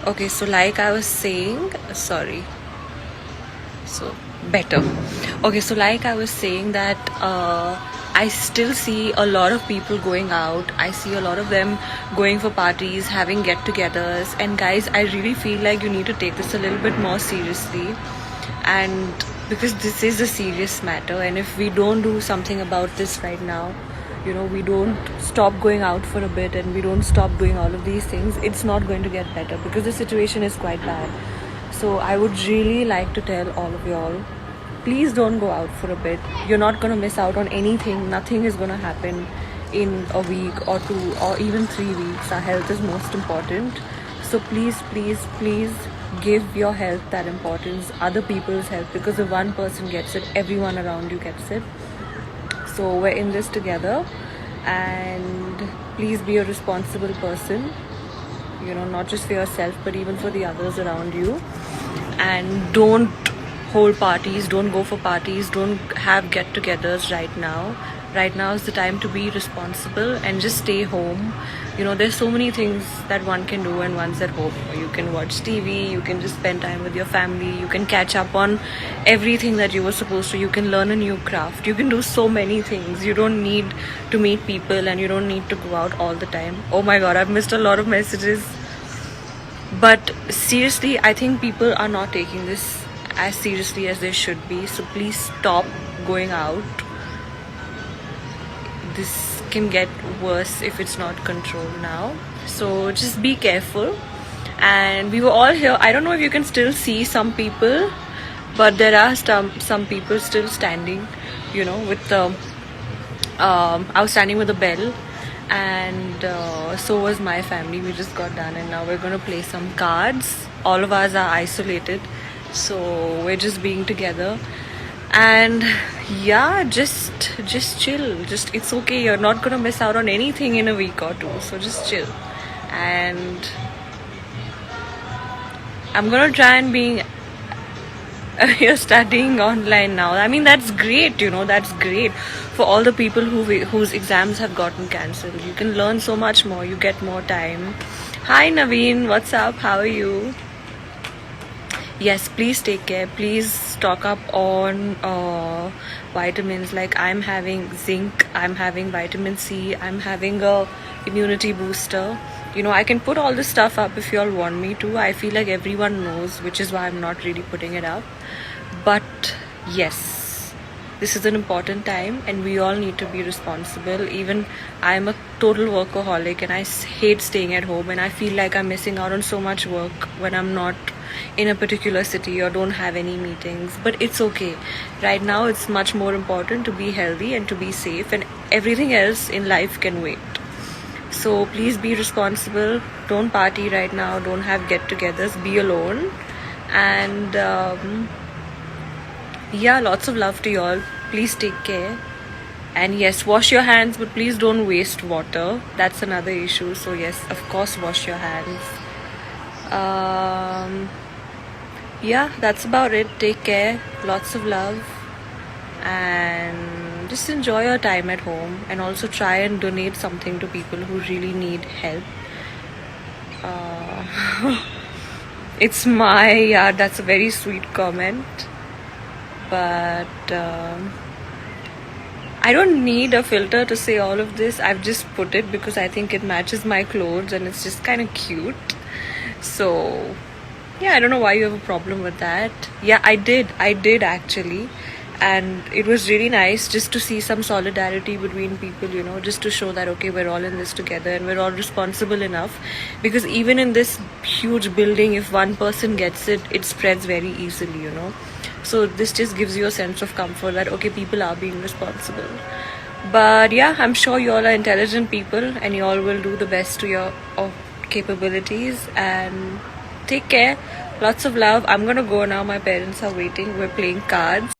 Okay, so like I was saying, sorry. So better. Okay, so like I was saying that I still see a lot of people going out. I see a lot of them going for parties, having get-togethers. And guys, I really feel like you need to take this a little bit more seriously. And because this is a serious matter, and if we don't do something about this right now, we don't stop going out for a bit and we don't stop doing all of these things, it's not going to get better because the situation is quite bad. So I would really like to tell all of y'all, please don't go out for a bit. You're not going to miss out on anything. Nothing is going to happen in a week or 2 or even 3 weeks. Our health is most important. So please, please, please give your health that importance, other people's health, because if one person gets it, everyone around you gets it. So we're in this together, and please be a responsible person, not just for yourself but even for the others around you. And don't hold parties, don't go for parties, don't have get-togethers right now. Right now is the time to be responsible and just stay home. There's so many things that one can do when one's at home. You can watch TV, you can just spend time with your family, you can catch up on everything that you were supposed to, you can learn a new craft, you can do so many things. You don't need to meet people and you don't need to go out all the time. Oh my god, I've missed a lot of messages. But seriously, I think people are not taking this as seriously as they should be. So please stop going out. This can get worse if it's not controlled now. So just be careful. And we were all here. I don't know if you can still see some people, but there are some people still standing, with the I was standing with the bell, and so was my family. We just got done and now we're going to play some cards. All of us are isolated, so we're just being together. And yeah, just chill. It's okay, you're not going to miss out on anything in a week or two, so just chill. And I'm going to try and being you're studying online now. I mean, that's great, that's great for all the people whose exams have gotten cancelled. You can learn so much more, you get more time. Hi Naveen, what's up? How are you? Yes, please take care. Please stock up on vitamins. Like I'm having zinc, I'm having vitamin C, I'm having a immunity booster. I can put all this stuff up if you all want me to. I feel like everyone knows, which is why I'm not really putting it up. But yes, this is an important time and we all need to be responsible. Even I'm a total workaholic and I hate staying at home, and I feel like I'm missing out on so much work when I'm not in a particular city or don't have any meetings. But it's okay. Right now it's much more important to be healthy and to be safe, and everything else in life can wait. So please be responsible. Don't party right now. Don't have get-togethers. Be alone. And yeah, lots of love to you all. Please take care. And yes, wash your hands, but please don't waste water. That's another issue. So yes, of course, wash your hands. Yeah, that's about it. Take care. Lots of love. And just enjoy your time at home, and also try and donate something to people who really need help. It's that's a very sweet comment, but I don't need a filter to say all of this. I've just put it because I think it matches my clothes and it's just kind of cute. So yeah, I don't know why you have a problem with that. Yeah, I did actually. And it was really nice just to see some solidarity between people, just to show that okay, we're all in this together and we're all responsible enough. Because even in this huge building, if one person gets it, it spreads very easily. So this just gives you a sense of comfort that okay, people are being responsible. But yeah, I'm sure you all are intelligent people and you all will do the best to your capabilities. And take care. Lots of love. I'm gonna go now. My parents are waiting. We're playing cards.